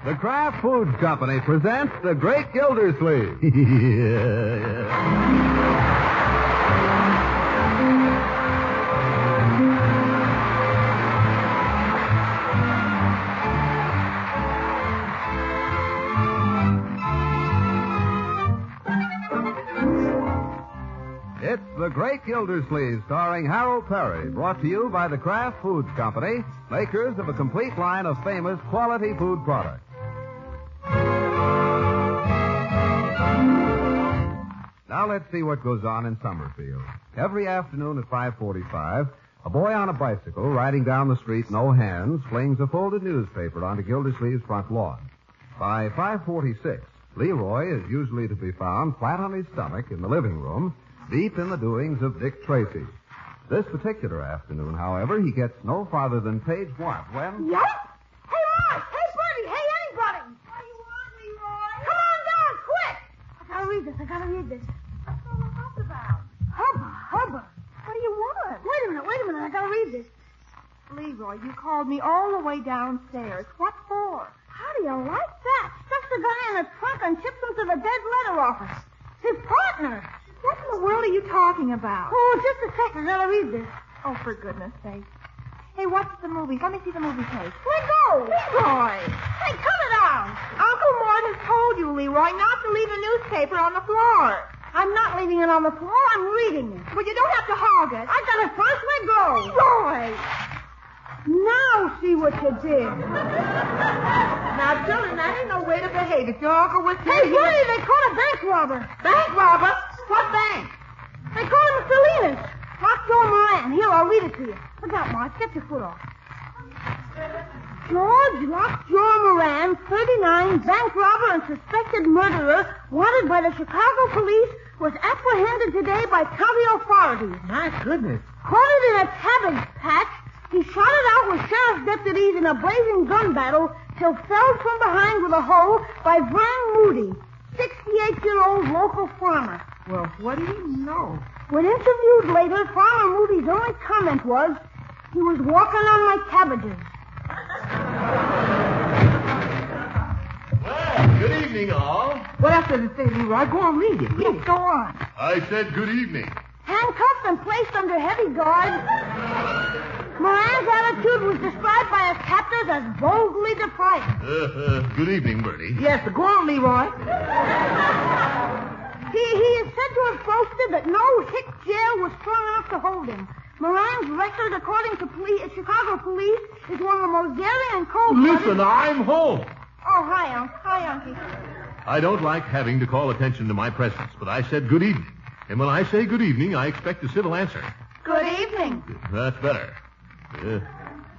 The Kraft Foods Company presents The Great Gildersleeve. It's The Great Gildersleeve, starring Harold Perry, brought to you by the Kraft Foods Company, makers of a complete line of famous quality food products. Now let's see what goes on in Summerfield. Every afternoon at 5:45, a boy on a bicycle riding down the street, no hands, flings a folded newspaper onto Gildersleeve's front lawn. By 5:46, Leroy is usually to be found flat on his stomach in the living room, deep in the doings of Dick Tracy. This particular afternoon, however, he gets no farther than page 1 when... Yes? Hey, Mark! Hey, Bertie! Hey, anybody! What do you want, Leroy? Come on down, quick! I gotta read this. What's about? Hubba. What do you want? Wait a minute. I gotta read this. Leroy, you called me all the way downstairs. What for? How do you like that? Stuffs the guy in the trunk and chips him to the dead letter office. His partner. What in the world are you talking about? Oh, just a second. I gotta read this. Oh, for goodness sake. Hey, what's the movie? Let me see the movie tape. Let go! Leroy! Hey, cut it out! Uncle Mort has told you, Leroy, not to leave a newspaper on the floor. I'm not leaving it on the floor. I'm reading it. Well, you don't have to hog it. I got it first. Let go. Leroy! Now see what you did. Now, children, that ain't no way to behave. If your uncle was here... Hey, Bertie, they caught a bank robber. Bank robber? What bank? They caught him at Salinas. Lockjaw Moran. Here, I'll read it to you. Look out, Mark. Get your foot off. George Lockjaw Moran, 39, bank robber and suspected murderer, wanted by the Chicago police, was apprehended today by county authorities. My goodness. Caught it in a cabbage patch. He shot it out with sheriff's deputies in a blazing gun battle till felled from behind with a hoe by Vern Moody, 68-year-old local farmer. Well, what do you know? When interviewed later, Farmer Moody's only comment was, he was walking on my cabbages. Well, good evening, all. What else does it say, Leroy? Go on, read it. Yes, go on. I said good evening. Handcuffed and placed under heavy guard. Moran's attitude was described by his captors as boldly defiant. Good evening, Bertie. Yes, go on, Leroy. He is said to have boasted that no hick jail was strong enough to hold him. Moran's record, according to Chicago police, is one of the most daring and cold-blooded... Listen, I'm home. Oh, hi, Unc. Hi, Unky. I don't like having to call attention to my presence, but I said good evening. And when I say good evening, I expect a civil answer. Good evening. That's better. Good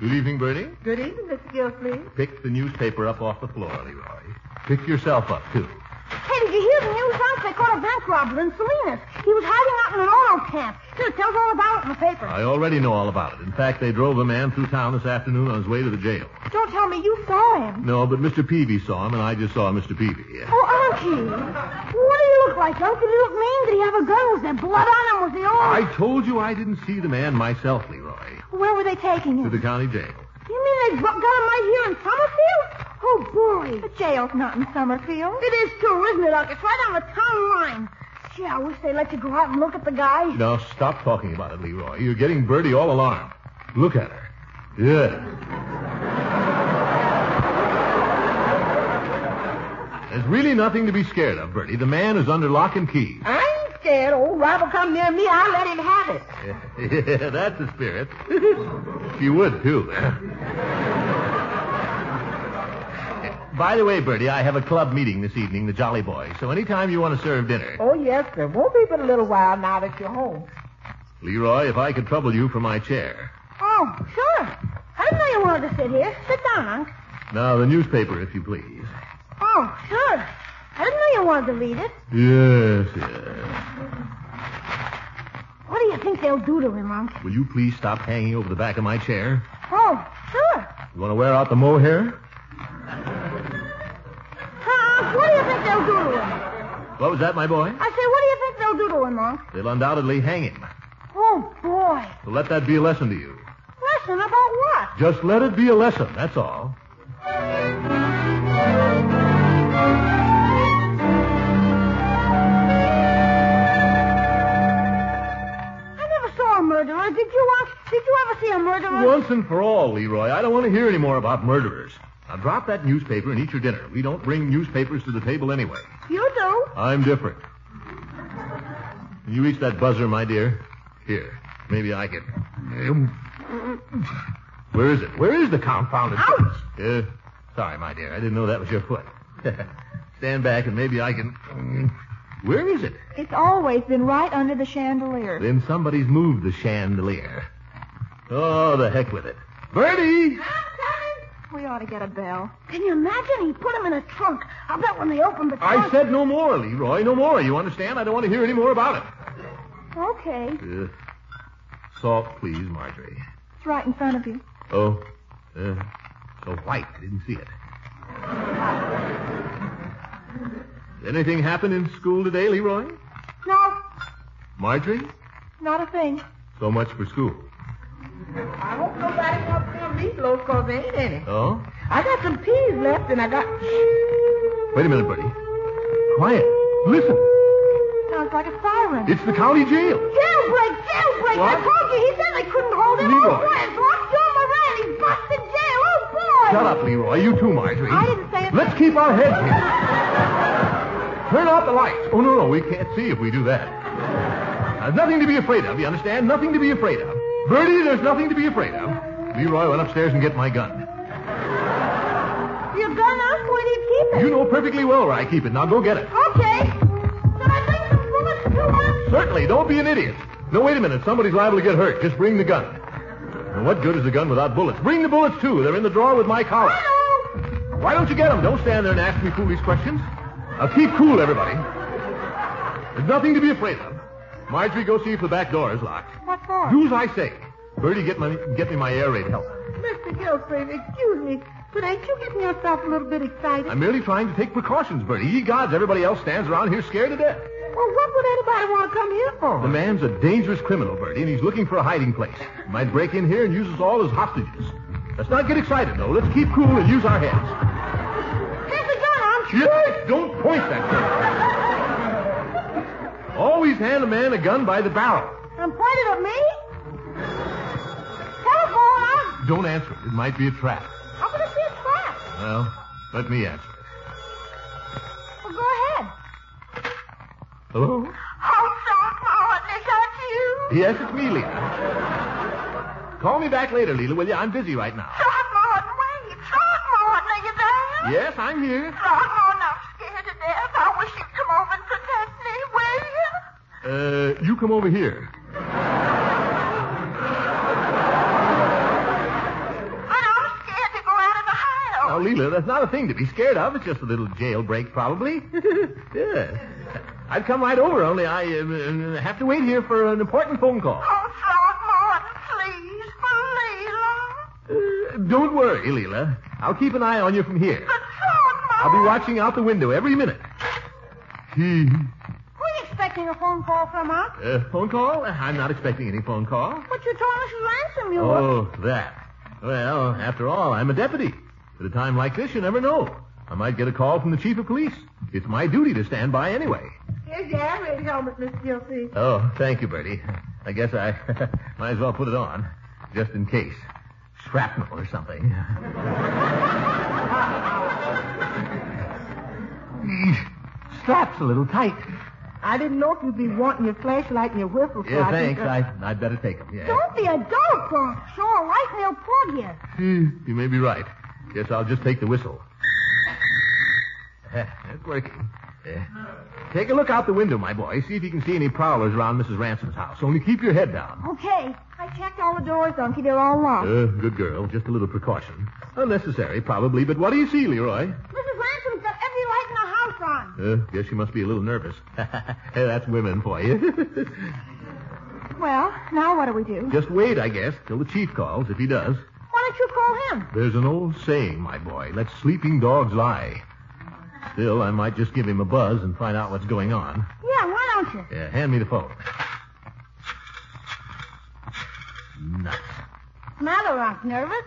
evening, Bertie. Good evening, Mr. Gildersleeve. Pick the newspaper up off the floor, Leroy. Pick yourself up, too. Hey, did you hear the news, Unc? They caught a bank robber in Salinas. He was hiding out in an auto camp. Here, it tells all about it in the paper. I already know all about it. In fact, they drove a man through town this afternoon on his way to the jail. Don't tell me you saw him. No, but Mr. Peavy saw him, and I just saw Mr. Peavy. Oh, Unky. What do you look like, Unc? Did he look mean? Did he have a gun? Was there blood on him? Was he all... I told you I didn't see the man myself, Leroy. Where were they taking him? To the county jail. You mean they got him right here in Summerfield? Oh, boy. The jail's not in Summerfield. It is, too, isn't it, Unc? It's right on the town line. Gee, I wish they let you go out and look at the guy. Now, stop talking about it, Leroy. You're getting Bertie all alarmed. Look at her. Yeah. There's really nothing to be scared of, Bertie. The man is under lock and key. I ain't scared. Old robber come near me, I'll let him have it. Yeah, that's the spirit. She would, too. By the way, Bertie, I have a club meeting this evening, the Jolly Boys, so anytime you want to serve dinner... Oh, yes, sir. Won't be but a little while now that you're home. Leroy, if I could trouble you for my chair. Oh, sure. I didn't know you wanted to sit here. Sit down, Unc. Now, the newspaper, if you please. Oh, sure. I didn't know you wanted to read it. Yes. What do you think they'll do to him, Unc? Will you please stop hanging over the back of my chair? Oh, sure. You want to wear out the mohair? What do you think they'll do to him? What was that, my boy? I say, what do you think they'll do to him, Unc? They'll undoubtedly hang him. Oh, boy. So let that be a lesson to you. Lesson about what? Just let it be a lesson, that's all. did you ever see a murderer? Once and for all, Leroy, I don't want to hear any more about murderers. Now drop that newspaper and eat your dinner. We don't bring newspapers to the table anyway. You do. I'm different. Can you reach that buzzer, my dear? Here, maybe I can. Where is it? Where is the confounded... Ouch! Sorry, my dear. I didn't know that was your foot. Stand back and maybe I can... Where is it? It's always been right under the chandelier. Then somebody's moved the chandelier. Oh, the heck with it. Bertie! We ought to get a bell. Can you imagine? He put him in a trunk. I'll bet when they open the trunk... I said no more, Leroy. No more. You understand? I don't want to hear any more about it. Okay. Salt, please, Marjorie. It's right in front of you. Oh, so white. I didn't see it. Anything happen in school today, Leroy? No, Marjorie? not a thing. So much for school. I hope nobody wants some meatloaf because there ain't any. Oh? I got some peas left and I got... Wait a minute, Bertie. Quiet. Listen. Sounds like a siren. It's the county jail. Jailbreak! What? I told you, he said they couldn't hold him. Leroy. Oh, boy, it's locked him around. He's busted jail. Oh, boy. Shut up, Leroy. You too, Marjorie. I didn't say it. Let's keep our heads here. Turn out the lights. Oh, no. We can't see if we do that. There's nothing to be afraid of, you understand? Nothing to be afraid of. Bertie, there's nothing to be afraid of. Leroy went upstairs and get my gun. Your gun, Unc? Where do you keep it? You know perfectly well where I keep it. Now go get it. Okay. Should I bring some bullets too, Unc? Certainly. Don't be an idiot. No, wait a minute. Somebody's liable to get hurt. Just bring the gun. Now, what good is a gun without bullets? Bring the bullets, too. They're in the drawer with my collar. Hello. Why don't you get them? Don't stand there and ask me foolish questions. Now, keep cool, everybody. There's nothing to be afraid of. Marjorie, go see if the back door is locked. What for? Do as I say. Bertie, get me my air raid helmet. Mr. Gildersleeve, excuse me, but ain't you getting yourself a little bit excited? I'm merely trying to take precautions, Bertie. Ye gods, everybody else stands around here scared to death. Well, what would anybody want to come here for? The man's a dangerous criminal, Bertie, and he's looking for a hiding place. He might break in here and use us all as hostages. Let's not get excited, though. Let's keep cool and use our heads. Here's the gun, Unc. Yes, don't point that gun. Always hand a man a gun by the barrel. And pointed at me? Telephone, Unc. Don't answer it. It might be a trap. How could it be a trap? Well, let me answer it. Well, go ahead. Hello? Oh, Throckmorton, is that you? Yes, it's me, Leela. Call me back later, Leela, will you? I'm busy right now. Throckmorton, wait. Throckmorton, are you there? Yes, I'm here. Throckmorton, I'm scared to death. I wish you'd come over and protect me, will you? You come over here. I'm scared to go out of the house. Now, Leela, that's not a thing to be scared of. It's just a little jailbreak, probably. Yeah. I'd come right over, only I have to wait here for an important phone call. Oh, Throckmorton, please, for Leela. Don't worry, Leela. I'll keep an eye on you from here. But Throckmorton... I'll be watching out the window every minute. Who are you expecting a phone call from, huh? Phone call? I'm not expecting any phone call. But you told Mrs. Ransom you were. Oh, that. Well, after all, I'm a deputy. At a time like this, you never know. I might get a call from the chief of police. It's my duty to stand by anyway. Here's your air raid helmet, Mr. Gildersleeve. Oh, thank you, Bertie. I guess I might as well put it on, just in case. Shrapnel or something. Strap's a little tight. I didn't know if you'd be wanting your flashlight and your whistle. So Yeah, I thanks. think, I'd better take them, yeah. Don't be a dope, Unc. Sure, right, and they'll plug you. You may be right. Guess I'll just take the whistle. It's working. Take a look out the window, my boy. See if you can see any prowlers around Mrs. Ransom's house. Only keep your head down. Okay. I checked all the doors, Unky. They're all locked. Good girl. Just a little precaution. Unnecessary, probably, but what do you see, Leroy? Mrs. Ransom's got every light in the house on. Guess she must be a little nervous. That's women for you. Well, now what do we do? Just wait, I guess, till the chief calls, if he does. Why don't you call him? There's an old saying, my boy. Let sleeping dogs lie. Still, I might just give him a buzz and find out what's going on. Yeah, why don't you? Yeah, hand me the phone. Nuts. Matter, Unc. Nervous?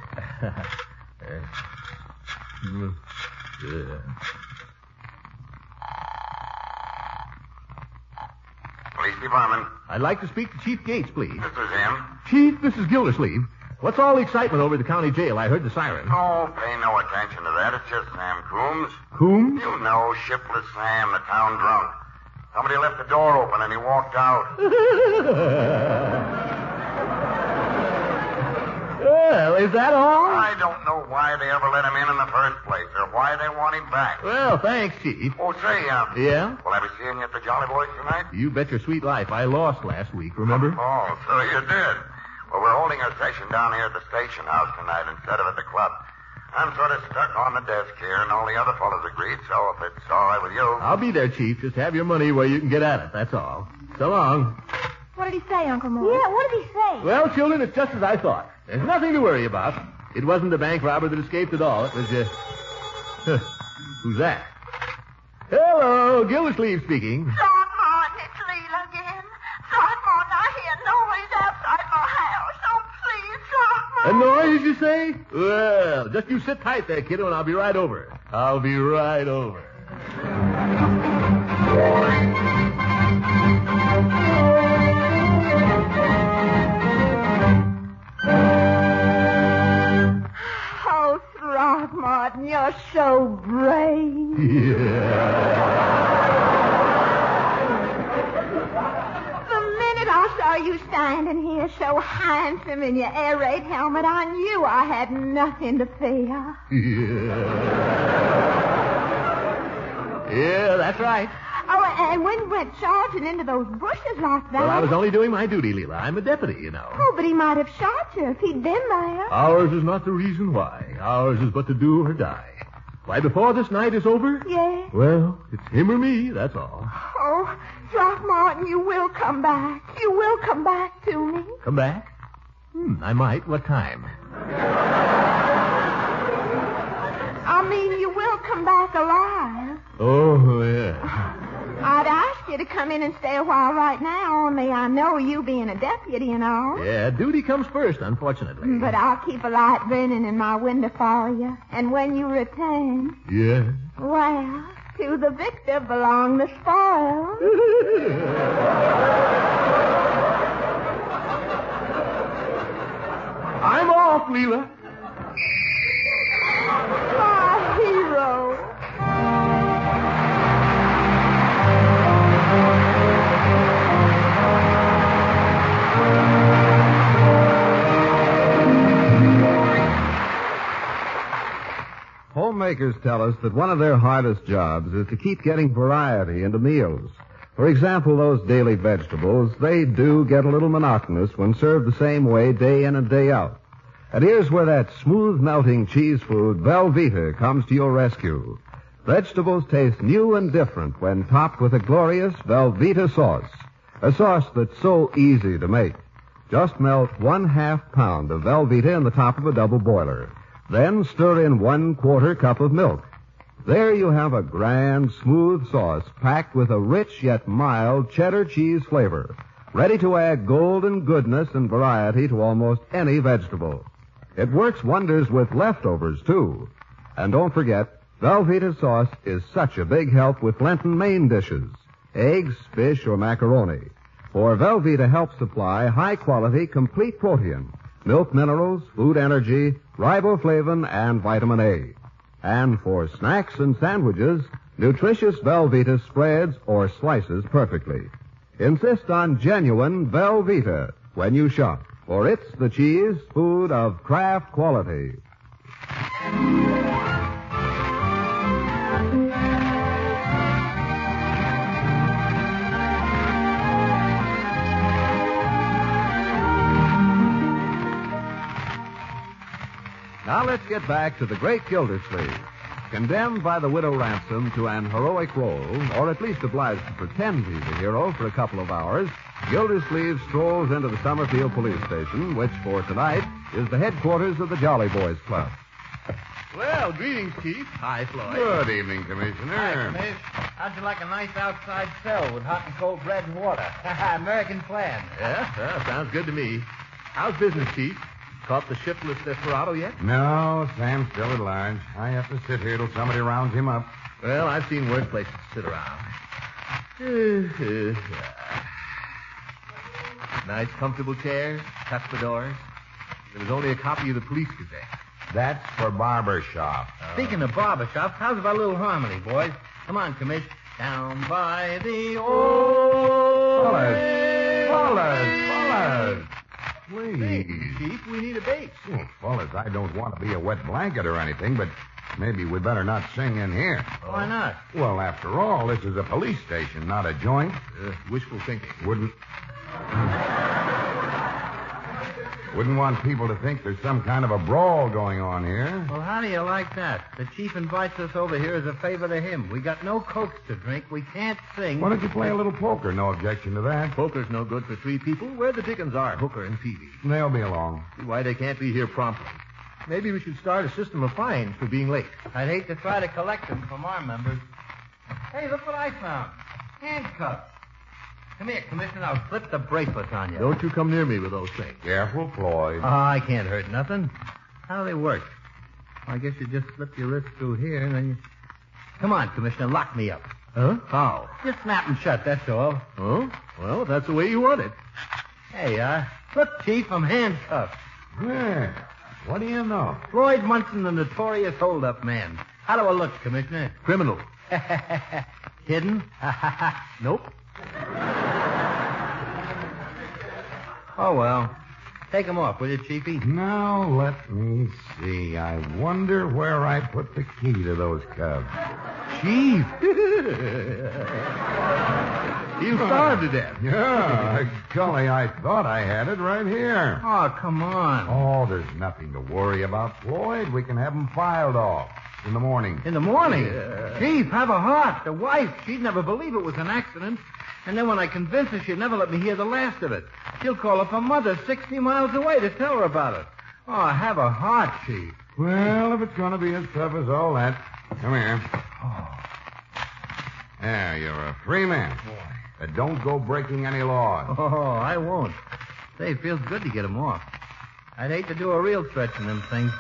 Police Department. I'd like to speak to Chief Gates, please. This is him. Chief, this is Gildersleeve. What's all the excitement over at the county jail? I heard the siren. Oh, pay no attention to that. It's just Sam Coombs. Coombs? You know, Shiftless Sam, the town drunk. Somebody left the door open and he walked out. Well, is that all? I don't know why they ever let him in the first place or why they want him back. Well, thanks, Chief. Oh, say, Yeah? will I be seeing you at the Jolly Boys tonight? You bet your sweet life. I lost last week, remember? Oh, so you did. Well, we're holding a session down here at the station house tonight instead of at the club. I'm sort of stuck on the desk here, and all the other fellows agreed, so if it's all right with you... I'll be there, Chief. Just have your money where you can get at it, that's all. So long. What did he say, Uncle Mort? Yeah, what did he say? Well, children, it's just as I thought. There's nothing to worry about. It wasn't the bank robber that escaped at all. It was, who's that? Hello, Gildersleeve speaking. Throckmorton, it's Leela again. Throckmorton, I hear noise outside my house. Oh, please, A Throckmorton. noise, you say? Well, just you sit tight there, kiddo, and I'll be right over. I'll be right over. Oh, Throckmorton, you're so brave. The minute I saw you standing here so handsome in your air raid helmet, I knew I had nothing to fear. Yeah, that's right. Oh, and when you went charging into those bushes like that... Well, I was only doing my duty, Leela. I'm a deputy, you know. Oh, but he might have shot you if he'd been there. Ours is not the reason why. Ours is but to do or die. Why, before this night is over? Yeah. Well, it's him or me, that's all. Oh, Throckmorton, you will come back. You will come back to me. Come back? I might. What time? I mean, you will come back alive. Oh, yeah. I'd ask you to come in and stay a while right now, only I know you being a deputy and all. Yeah, duty comes first, unfortunately. But I'll keep a light burning in my window for you. And when you return, Yeah. well, to the victor belong the spoils. I'm off, Leela. My hero. Homemakers tell us that one of their hardest jobs is to keep getting variety into meals. For example, those daily vegetables, they do get a little monotonous when served the same way day in and day out. And here's where that smooth melting cheese food, Velveeta, comes to your rescue. Vegetables taste new and different when topped with a glorious Velveeta sauce. A sauce that's so easy to make. Just melt 1/2 pound of Velveeta in the top of a double boiler. Then stir in 1/4 cup of milk. There you have a grand, smooth sauce packed with a rich yet mild cheddar cheese flavor, ready to add golden goodness and variety to almost any vegetable. It works wonders with leftovers, too. And don't forget, Velveeta sauce is such a big help with Lenten main dishes, eggs, fish, or macaroni. For Velveeta helps supply high-quality, complete protein, milk minerals, food energy, riboflavin, and vitamin A. And for snacks and sandwiches, nutritious Velveeta spreads or slices perfectly. Insist on genuine Velveeta when you shop, for it's the cheese food of craft quality. Now let's get back to the great Gildersleeve. Condemned by the widow Ransom to an heroic role, or at least obliged to pretend he's a hero for a couple of hours, Gildersleeve strolls into the Summerfield Police Station, which for tonight is the headquarters of the Jolly Boys Club. Well, greetings, Chief. Hi, Floyd. Good evening, Commissioner. Hi, Miss. How'd you like a nice outside cell with hot and cold bread and water? American plan. Yeah, well, sounds good to me. How's business, Chief? Caught the shiftless desperado yet? No, Sam's still at large. I have to sit here till somebody rounds him up. Well, I've seen worse places to sit around. Nice, comfortable chairs, cuspidors. There was only a copy of the Police Gazette. That's for barber shop. Speaking of barber shops, how's about a little harmony, boys? Come on, Commish. Down by the old... Fellas. Please. Chief, we need a bass. Oh, fellas, I don't want to be a wet blanket or anything, but maybe we better not sing in here. Why not? Well, after all, this is a police station, not a joint. Wishful thinking. Wouldn't want people to think there's some kind of a brawl going on here. Well, how do you like that? The chief invites us over here as a favor to him. We got no cokes to drink. We can't sing. Why don't you play a little poker? No objection to that. Poker's no good for three people. Where the dickens are Hooker and Peavy? They'll be along. See why they can't be here promptly. Maybe we should start a system of fines for being late. I'd hate to try to collect them from our members. Hey, look what I found. Handcuffs. Come here, Commissioner. I'll slip the bracelets on you. Don't you come near me with those things. Careful, Floyd. Oh, I can't hurt nothing. How do they work? Well, I guess you just slip your wrist through here, and then you... Come on, Commissioner. Lock me up. Huh? How? Just snap and shut, that's all. Oh? Well, if that's the way you want it. Hey, look, Chief, I'm handcuffed. Yeah. What do you know? Floyd Munson, the notorious hold-up man. How do I look, Commissioner? Criminal. Hidden? Nope. Oh, well. Take them off, will you, Chiefy? Now, let me see. I wonder where I put the key to those cubs. Chief. You starved to death. Yeah, golly, I thought I had it right here. Oh, come on. Oh, there's nothing to worry about, Floyd. We can have them filed off in the morning. In the morning? Chief, have a heart. The wife, she'd never believe it was an accident. And then when I convince her, she'd never let me hear the last of it. She'll call up her mother 60 miles away to tell her about it. Oh, have a heart, Chief. Well, if it's going to be as tough as all that, come here. There, you're a free man. Don't go breaking any laws. Oh, I won't. Say, it feels good to get 'em off. I'd hate to do a real stretch in them things.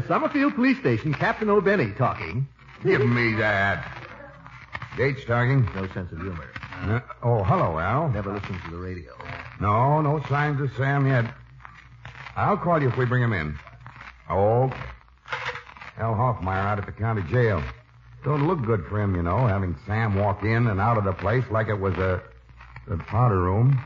Summerfield Police Station, Captain O'Benny talking. Give me that. Gates talking. No sense of humor. Hello, Al. Never listens to the radio. No signs of Sam yet. I'll call you if we bring him in. Oh, Al Hoffmeyer out at the county jail. Don't look good for him, you know, having Sam walk in and out of the place like it was a powder room.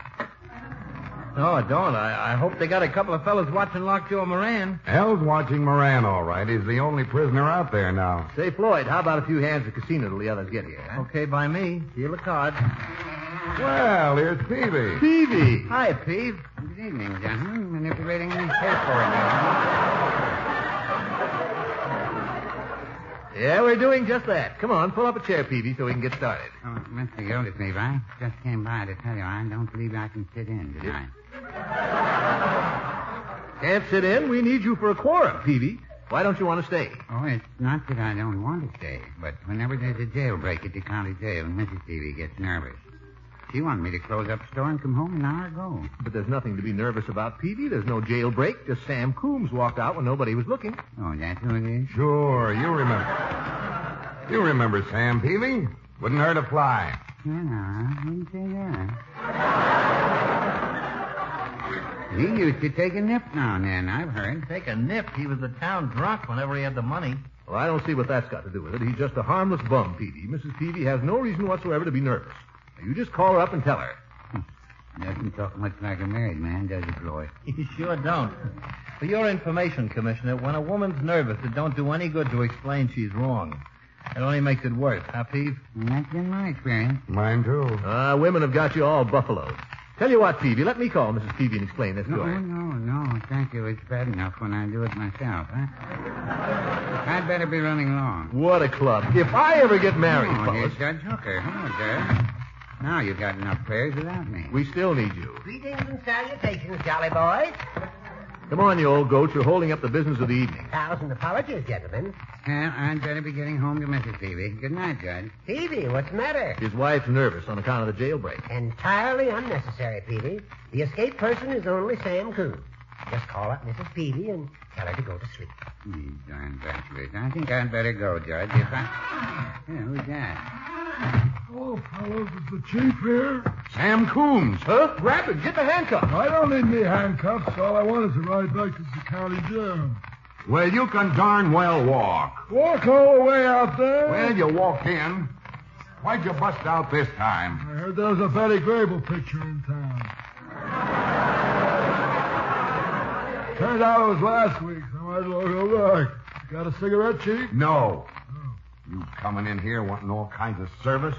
No, I don't. I hope they got a couple of fellas watching Lockjaw Moran. Al's watching Moran, all right. He's the only prisoner out there now. Say, Floyd, how about a few hands at casino till the others get here? Huh? Okay, by me. Deal a card. Well, here's Peavy. Peavy. Hi, Peave. Good evening, gentlemen. Manipulating these paperwork. Yeah, we're doing just that. Come on, pull up a chair, Peavy, so we can get started. Oh, Mr. Gildersleeve, I just came by to tell you I don't believe I can sit in tonight. Can't sit in. We need you for a quorum, Peavy. Why don't you want to stay? Oh, it's not that I don't want to stay, but whenever there's a jailbreak at the county jail, Mrs. Peavy gets nervous. She wanted me to close up the store and come home an hour ago. But there's nothing to be nervous about, Peavy. There's no jailbreak. Just Sam Coombs walked out when nobody was looking. Oh, that's who it is? Sure, you remember. You remember Sam Peavy? Wouldn't hurt a fly. Yeah, no, I wouldn't say that. He used to take a nip now and then, I've heard. Take a nip. He was the town drunk whenever he had the money. Well, I don't see what that's got to do with it. He's just a harmless bum, Peavy. Mrs. Peavy has no reason whatsoever to be nervous. You just call her up and tell her. Doesn't talk much like a married man, does he, Floyd? You sure don't. For your information, Commissioner, when a woman's nervous, it don't do any good to explain she's wrong. It only makes it worse, huh, Peave? That's been my experience. Mine, too. Women have got you all buffaloed. Tell you what, Peavy, let me call Mrs. Peavy and explain this to her. No, thank you. It's bad enough when I do it myself, huh? I'd better be running along. What a club. If I ever get married, Here's fellas... Judge Hooker. Hello, Judge. Now you've got enough prayers without me. We still need you. Greetings and salutations, jolly boys. Come on, you old goat. You're holding up the business of the evening. 1,000 apologies, gentlemen. Well, I'd better be getting home to Mrs. Peavy. Good night, Judge. Peavy, what's the matter? His wife's nervous on account of the jailbreak. Entirely unnecessary, Peavy. The escaped person is only Sam Coombs. Just call up Mrs. Peavy and tell her to go to sleep. You darn bachelors. I think I'd better go, Judge. If I... Yeah, who's that? Hello, fellows. Is the chief here? Sam Coombs. Huh? Grab him. Get the handcuffs. I don't need any handcuffs. All I want is a ride back to the county jail. Well, you can darn well walk. Walk all the way out there? Well, you walk in. Why'd you bust out this time? I heard there was a Betty Grable picture in town. Turned out it was last week, so I might as well go back. Got a cigarette, Chief? No. You coming in here wanting all kinds of service?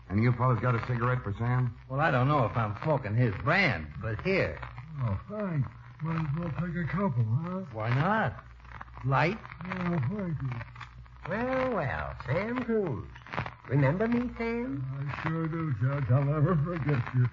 And you fellas got a cigarette for Sam? Well, I don't know if I'm smoking his brand, but here. Oh, thanks. Might as well take a couple, huh? Why not? Light? Oh, thank you. Well, Sam Coombs. Remember me, Sam? I sure do, Judge. I'll never forget you.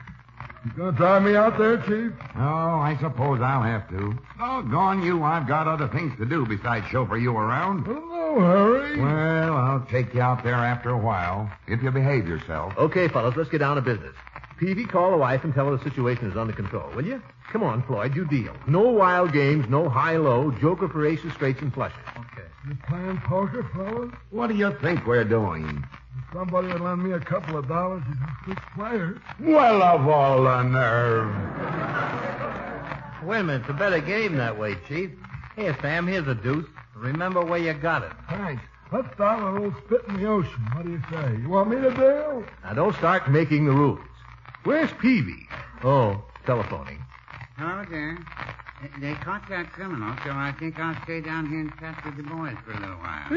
You gonna drive me out there, Chief? Oh, I suppose I'll have to. Doggone you, I've got other things to do besides chauffeur you around. Well, no hurry. Well, I'll take you out there after a while, if you behave yourself. Okay, fellas, let's get down to business. Peavy, call the wife and tell her the situation is under control, will you? Come on, Floyd, you deal. No wild games, no high-low, joker for aces, straights, and flushes. Okay. You playing poker, fellas? What do you think we're doing? If somebody would lend me a couple of dollars, you'd have 6 players. Well, of all the nerve. Wait a minute. It's a better game that way, Chief. Here, Sam, here's a deuce. Remember where you got it. Thanks. Let's start with a little spit in the ocean. What do you say? You want me to deal? Now, don't start making the rules. Where's Peavy? Oh, telephoning. Hello there. They caught that criminal, so I think I'll stay down here and chat with the boys for a little while.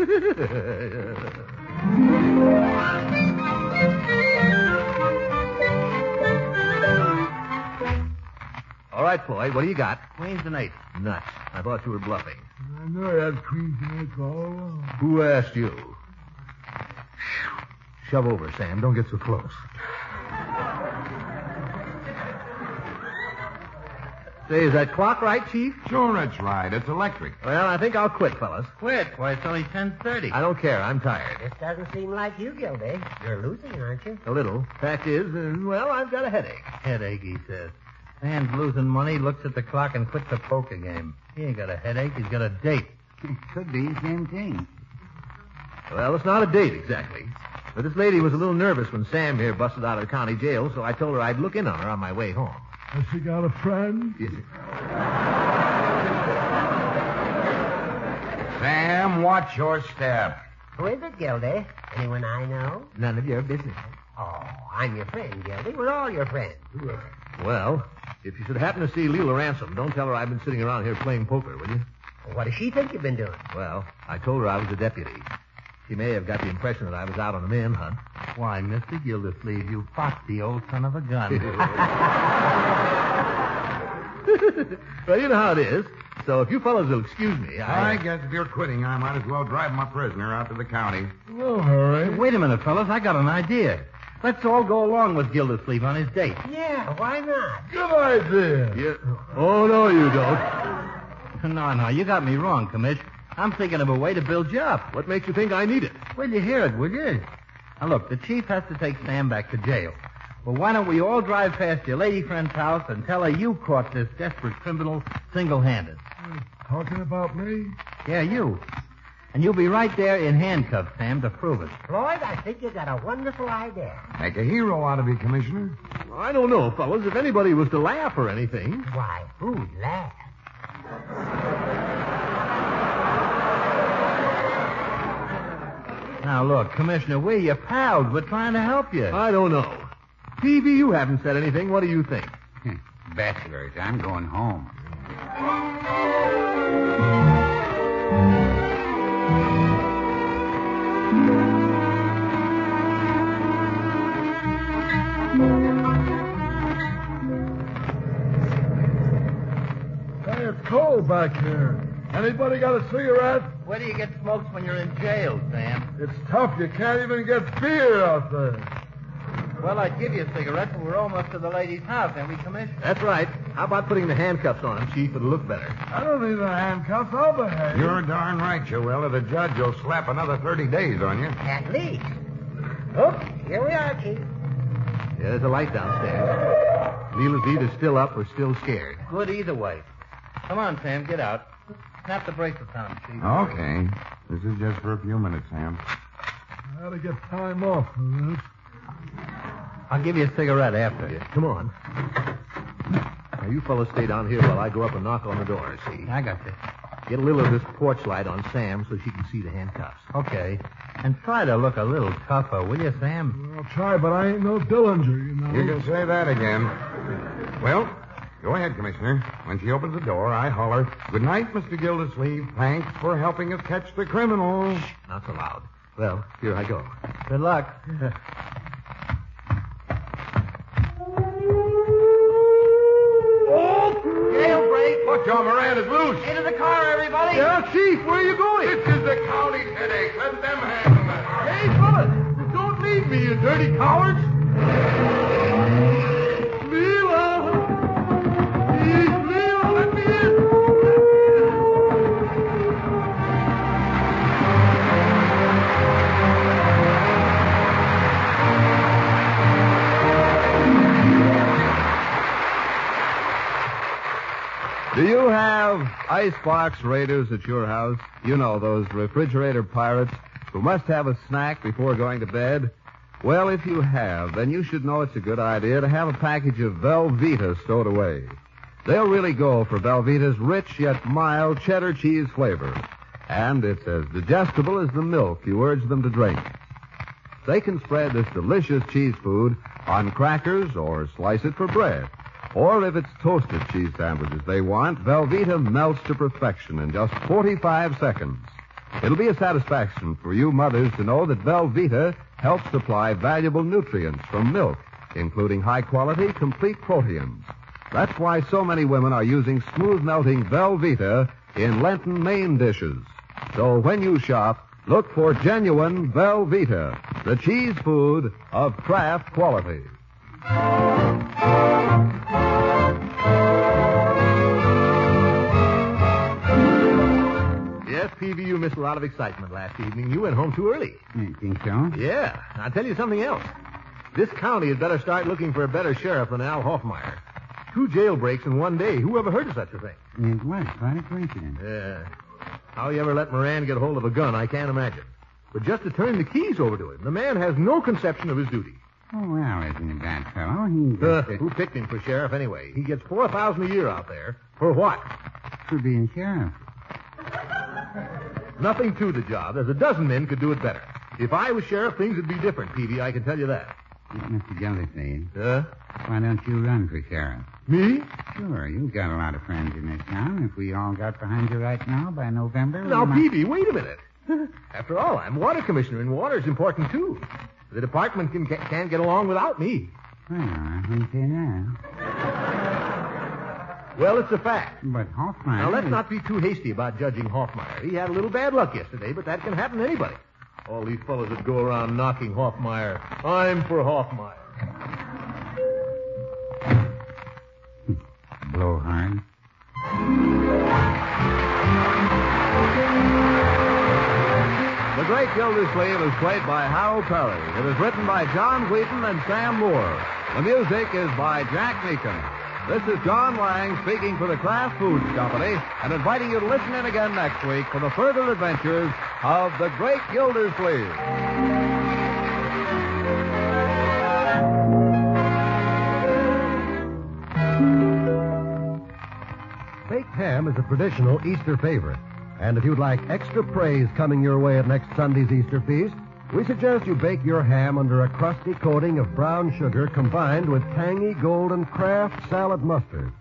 All right, Floyd, what do you got? Queens and eights. Nuts. I thought you were bluffing. I know you had queens and eights all along. Who asked you? Shove over, Sam. Don't get so close. Say, is that clock right, Chief? Sure, it's right. It's electric. Well, I think I'll quit, fellas. Quit? Why, it's only 10:30. I don't care. I'm tired. This doesn't seem like you, Gildy. You're losing, aren't you? A little. Fact is, well, I've got a headache. Headache, he says. Man's losing money, looks at the clock, and quits the poker game. He ain't got a headache. He's got a date. Could be the same thing. Well, it's not a date, exactly. But this lady was a little nervous when Sam here busted out of the county jail, so I told her I'd look in on her on my way home. Has she got a friend? Yes. Sam, watch your step. Who is it, Gildy? Anyone I know? None of your business. Oh, I'm your friend, Gildy. We're all your friends. Who is it? Well, if you should happen to see Leela Ransom, don't tell her I've been sitting around here playing poker, will you? What does she think you've been doing? Well, I told her I was a deputy. She may have got the impression that I was out on a manhunt. Why, Mr. Gildersleeve, you foxy old son of a gun. Well, you know how it is. So if you fellows will excuse me, I guess if you're quitting, I might as well drive my prisoner out to the county. No hurry. Wait a minute, fellas. I got an idea. Let's all go along with Gildersleeve on his date. Yeah, why not? Good idea. Oh, no, you don't. No, you got me wrong, Commish. I'm thinking of a way to build you up. What makes you think I need it? Will you hear it, will you? Now, look, the chief has to take Sam back to jail. Well, why don't we all drive past your lady friend's house and tell her you caught this desperate criminal single-handed? Talking about me? Yeah, you. And you'll be right there in handcuffs, Sam, to prove it. Floyd, I think you got a wonderful idea. Make a hero out of you, Commissioner. I don't know, fellas. If anybody was to laugh or anything. Why, who'd laugh? Now, look, Commissioner, we're your pals. We're trying to help you. I don't know. Peavy, you haven't said anything. What do you think? Bachelors, I'm going home. Hey, it's cold back here. Anybody got a cigarette? Where do you get smokes when you're in jail, Sam? It's tough. You can't even get beer out there. Well, I'd give you a cigarette, but we're almost to the lady's house, ain't we, Commissioner? That's right. How about putting the handcuffs on him, Chief? It'll look better. I don't need the handcuffs. I'll behave. You're darn right, Joel. The judge will slap another 30 days on you. At least. Oh, here we are, Chief. Yeah, there's a light downstairs. Leela's either still up or still scared. Good either way. Come on, Sam, get out. Snap the bracelets on him, Chief. Okay. This is just for a few minutes, Sam. I ought to get time off for this. I'll give you a cigarette after. Yeah, come on. Now, you fellas stay down here while I go up and knock on the door, see? I got this. Get a little of this porch light on Sam so she can see the handcuffs. Okay. And try to look a little tougher, will you, Sam? I'll try, but I ain't no Dillinger, you know. You can say that again. Well, go ahead, Commissioner. When she opens the door, I holler, "Good night, Mr. Gildersleeve. Thanks for helping us catch the criminal." Not so loud. Well, here I go. Good luck. Jailbreak! Look, Joe Moran is loose. Into the car, everybody. Yeah, Chief, where are you going? This is the county's headache. Let them handle it. Hey, fellas, don't leave me, you dirty cowards. Leela! Please, Leela, let me in. Do you have icebox raiders at your house? You know, those refrigerator pirates who must have a snack before going to bed? Well, if you have, then you should know it's a good idea to have a package of Velveeta stowed away. They'll really go for Velveeta's rich yet mild cheddar cheese flavor. And it's as digestible as the milk you urge them to drink. They can spread this delicious cheese food on crackers or slice it for bread. Or if it's toasted cheese sandwiches they want, Velveeta melts to perfection in just 45 seconds. It'll be a satisfaction for you mothers to know that Velveeta helps supply valuable nutrients from milk, including high-quality, complete proteins. That's why so many women are using smooth-melting Velveeta in Lenten main dishes. So when you shop, look for genuine Velveeta, the cheese food of Kraft quality. Yes, Peavy, you missed a lot of excitement last evening. You went home too early. You think so? Yeah. I'll tell you something else. This county had better start looking for a better sheriff than Al Hoffmeyer. 2 jailbreaks in one day. Who ever heard of such a thing? It was quite a coincidence. Yeah. How he ever let Moran get hold of a gun, I can't imagine. But just to turn the keys over to him, the man has no conception of his duty. Oh, well, isn't he a bad fellow? He just, Who picked him for sheriff anyway? He gets $4,000 a year out there. For what? for being sheriff. Nothing to the job. There's a dozen men could do it better. If I was sheriff, things would be different, Peavy. I can tell you that. Mr. Gildersleeve, Huh? why don't you run for sheriff? Me? Sure, you've got a lot of friends in this town. If we all got behind you right now, by November... Now, we might... Peavy, wait a minute. After all, I'm water commissioner, and water's important, too. The department can't get along without me. Well, I wouldn't say that. Well, it's a fact. But Hoffmeyer... Now, let's not be too hasty about judging Hoffmeyer. He had a little bad luck yesterday, but that can happen to anybody. All these fellows that go around knocking Hoffmeyer. I'm for Hoffmeyer. Blowhard. The Great Gildersleeve is played by Harold Perry. It is written by John Wheaton and Sam Moore. The music is by Jack Meakin. This is John Lang speaking for the Kraft Foods Company and inviting you to listen in again next week for the further adventures of the Great Gildersleeve. Baked ham is a traditional Easter favorite. And if you'd like extra praise coming your way at next Sunday's Easter feast, we suggest you bake your ham under a crusty coating of brown sugar combined with tangy golden Kraft salad mustard.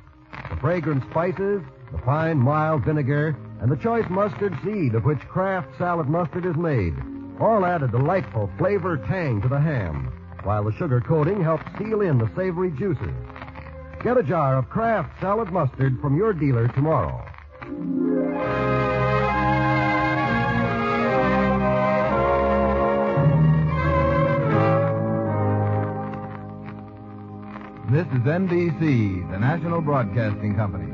The fragrant spices, the fine mild vinegar, and the choice mustard seed of which Kraft salad mustard is made all add a delightful flavor tang to the ham, while the sugar coating helps seal in the savory juices. Get a jar of Kraft salad mustard from your dealer tomorrow. This is NBC, the National Broadcasting Company.